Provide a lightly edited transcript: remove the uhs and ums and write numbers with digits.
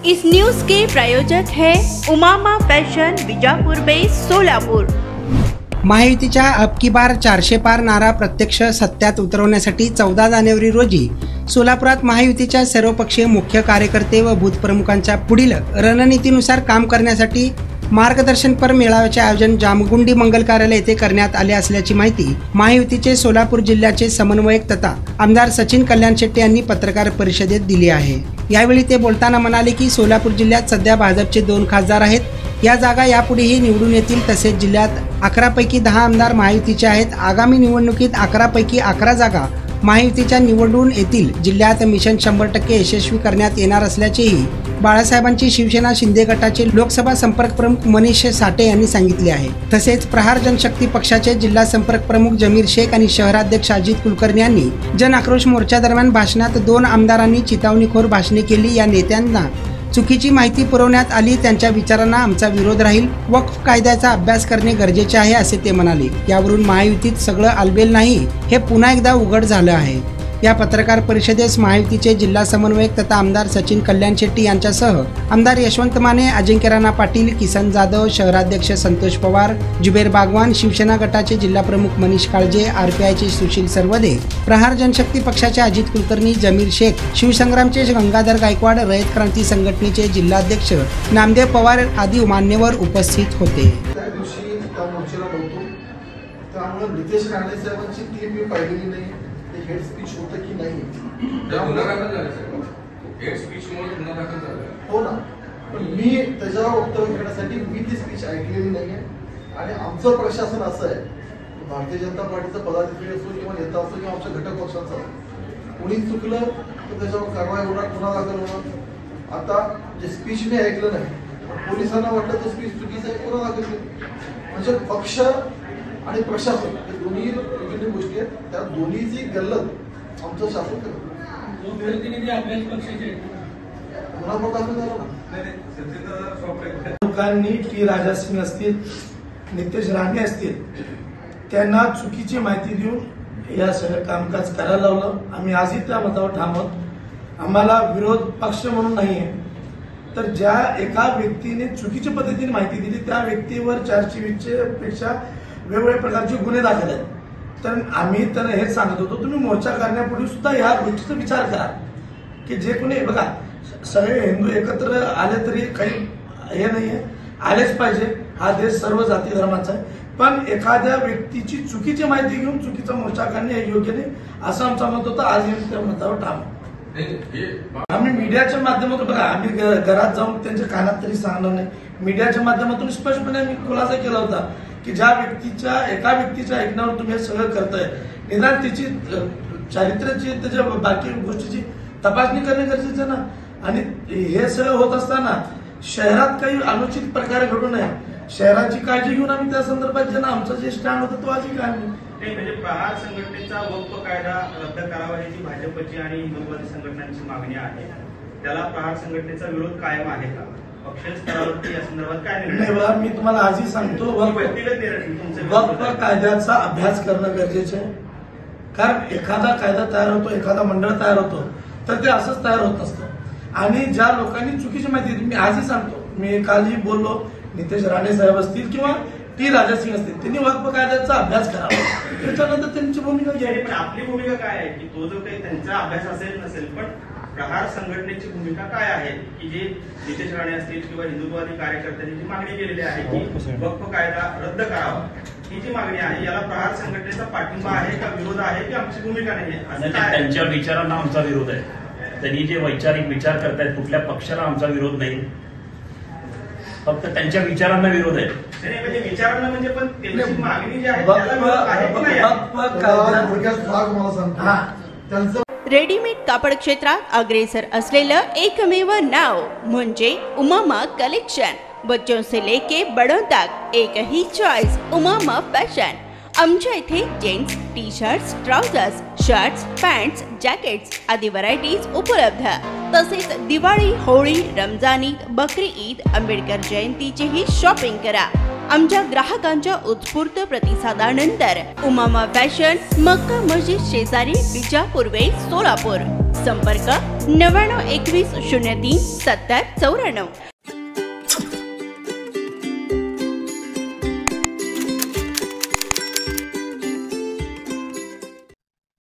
इस news के प्रायोजक है Umama fashion Bijapur base Solapur. महायुतीच्या अब की बार 400 पार नारा प्रत्यक्ष सत्यात उतरवण्यासाठी 14 जानेवारी रोजी सोलापुरात महायुतीच्या सर्वपक्षीय मुख्य कार्यकर्ते व बूथप्रमुखांच्या पुढील रणनीतीनुसार काम करण्यासाठी मार्गदर्शनपर मेळाव्याचे आयोजन जामगुंडी मंगल कार्यालय येथे करण्यात आले असल्याची माहिती महायुतीचे सोलापूर जिल्ह्याचे समन्वयक तथा आमदार सचिन कल्याण शेट्टी यांनी पत्रकार परिषदेत दिली आहे। यावेळी ते बोलताना म्हणाले की सोलापूर जिल्ह्यात सध्या भाजपचे 2 खासदार आहेत। या जागा यापुढेही निवडून येतील। तसेच जिल्ह्यात 11 पैकी 10 आमदार महायुतीचे आहेत। आगामी निवडणुकीत 11 पैकी 11 जागा महायुतीच्या निवडून येतील। जिल्ह्यात मिशन 100% यशस्वी करण्यात येणार असल्याचेही बाळासाहेबांची शिवसेना शिंदे गटाचे लोकसभा संपर्क प्रमुख मनीष साठे यांनी सांगितले आहे। तसेच प्रहार जनशक्ती पक्षाचे जिल्हा संपर्क प्रमुख जमीर शेख आणि शहराध्यक्ष अजित कुलकर्णी यांनी जन आक्रोश मोर्चा दरम्यान भाषणात 2 आमदारांनी चितावणीखोर भाषणे केली। या नेत्यांना चुकीची माहिती पुरवण्यात आली। त्यांच्या विचारांना आमचा विरोध राहील। वक्फ कायद्याचा अभ्यास करणे गरजेचे आहे असे ते म्हणाले। यावरून महायुतीत सगळं आलबेल नाही हे पुन्हा एकदा उघड झालं आहे। या पत्रकार परिषदेस महायुतीचे जिल्हा समन्वयक तथा आमदार सचिन कल्याण शेट्टी यांच्यासह आमदार यशवंत माने, अजिंक्य राणा पाटील, किसन जाधव, शहराध्यक्ष संतोष पवार, जुबेर बागवान, शिवसेना गटाचे जिल्हा प्रमुख मनीष काळजे, आरपीआयचे सुशील सरवदे, प्रहार जनशक्ती पक्षाचे अजित कुलकर्णी, जमीर शेख, शिवसंग्रामचे गंगाधर गायकवाड, रयत क्रांती संघटनेचे जिल्हाध्यक्ष नामदेव पवार आदी मान्यवर उपस्थित होते। नितेश राणे साहेबांची क्लिप मी पाहिलेली नाही। हेड स्पीच होतं की नाही हेड स्पीच हो ना, पण मी त्याच्यावर वक्तव्य करण्यासाठी मी ती स्पीच ऐकलेली नाहीये। आणि आमचं प्रशासन असं आहे, भारतीय जनता पार्टीचा पदाधिकारी असो किंवा नेता असो किंवा आमच्या घटक पक्षाचा कोणी चुकलं तर त्याच्यावर कारवाई होणार, गुन्हा दाखल होणार। आता जे स्पीच मी ऐकलं नाही, पोलिसांना वाटलं तो स्पीच चुकीचा आहे, गुन्हा दाखल केला। म्हणजे पक्ष आणि प्रशासन हे दोन्ही वेगवेगळ्या गोष्टी आहेत। त्या दोन्हीची गल्लत आमचं शासन करतं। लोकांनी टी राजा सिंग असतील, नितेश राणे असतील, त्यांना चुकीची माहिती देऊन या सगळं कामकाज करायला लावलं। आम्ही आजही त्या मतावर ठाम आहोत। आम्हाला विरोध पक्ष म्हणून नाहीये, तर ज्या एका व्यक्तीने चुकीच्या पद्धतीने माहिती दिली त्या व्यक्तीवर 420 पेक्षा वेगवेगळ्या प्रकारचे गुन्हे दाखल आहेत। तर आम्ही त्यांना हेच सांगत होतो, तुम्ही मोर्चा करण्यापूर्वी सुद्धा या गोष्टीचा विचार करा की जे कोणी बघा सगळे हिंदू एकत्र आले तरी काही हे नाहीये, आलेच पाहिजे। हा देश सर्व जाती धर्माचा आहे, पण एखाद्या व्यक्तीची चुकीची माहिती घेऊन चुकीचा मोर्चा करणे हे योग्य नाही असं आमचं मत होतं। आज त्या मतावर ठाम आम्ही मीडियाच्या माध्यमातून बघा, आम्ही घरात जाऊन त्यांच्या कानात तरी सांगणार नाही। मीडियाच्या माध्यमातून स्पष्टपणे आम्ही खुलासा केला होता की ज्या व्यक्तीच्या एका व्यक्तीच्या ऐकण्यावर तुम्ही हे सगळं करताय, निदान तिची चारित्र्याची त्याच्या बाकी गोष्टीची तपासणी करणे गरजेचं आहे ना। आणि हे सगळं होत असताना शहरात काही अनुचित प्रकार घडू नये, शहराची काळजी घेऊन आम्ही त्या संदर्भात ज्यांना आमचं जे स्टँड होतं तो आजही काय नाही। म्हणजे प्रहार संघटनेचा वक्फ कायदा रद्द करावा ही भाजपची आणि हिंदुत्ववादी संघटनांची मागणी आहे, त्याला प्रहार संघटनेचा विरोध कायम आहे का? पक्ष स्तरावरती या संदर्भात काय निर्णय? मी तुम्हाला आजही सांगतो, वक्फ कायद्याचा अभ्यास करणं गरजेचं आहे। कारण एखादा कायदा तयार होतो, एखादा मंडळ तयार होतो, तर ते असंच तयार होत असतं। आणि ज्या लोकांनी चुकीची माहिती दिली, मी आजही सांगतो, मी कालही बोललो, नितेश राणे साहेब असतील किंवा टी राजा सिंग असतील, त्यांनी वक्फ कायद्याचा अभ्यास करावा, त्याच्यानंतर त्यांची भूमिका घ्यावी। पण आपली भूमिका काय आहे की तो जो काही त्यांचा अभ्यास असेल नसेल, पण प्रहार संघटनेची भूमिका काय आहे की जे नितेश राणे असतील किंवा हिंदुत्ववादी कार्यकर्त्यांनी जी मागणी केलेली आहे की वक्फ कायदा रद्द करावा, ही जी मागणी आहे याला प्रहार संघटनेचा पाठिंबा आहे का, विरोध आहे की आमची भूमिका नाही आहे? त्यांच्या विचारांना आमचा विरोध आहे। त्यांनी जे वैचारिक विचार करतायत, कुठल्या पक्षाला आमचा विरोध नाही, फक्त त्यांच्या विचारांना विरोध आहे। म्हणजे विचारांना म्हणजे पण त्यांची मागणी जी आहे त्याला विरोध आहे की नाही? रेडीमेड कापड क्षेत्रात अग्रेसर असलेलं एकमेव नाव म्हणजे उमामा कलेक्शन। बच्चों से लेके बड़ों तक एक ही चॉइस, उमामा फैशन। आमच्या इथे gents T shirts, trousers, shirts, pants, jackets आदी व्हरायटीज उपलब्ध। तसेच दिवाळी, होळी, रमजान ईद, बकरी ईद, आंबेडकर जयंतीचीही शॉपिंग करा। आमच्या ग्राहकांच्या उत्स्फूर्त प्रतिसादानंतर उमामा फॅशन, मक्का मस्जिद शेजारी, विजापूर वेस्ट, सोलापूर. संपर्क 9921 03 7094.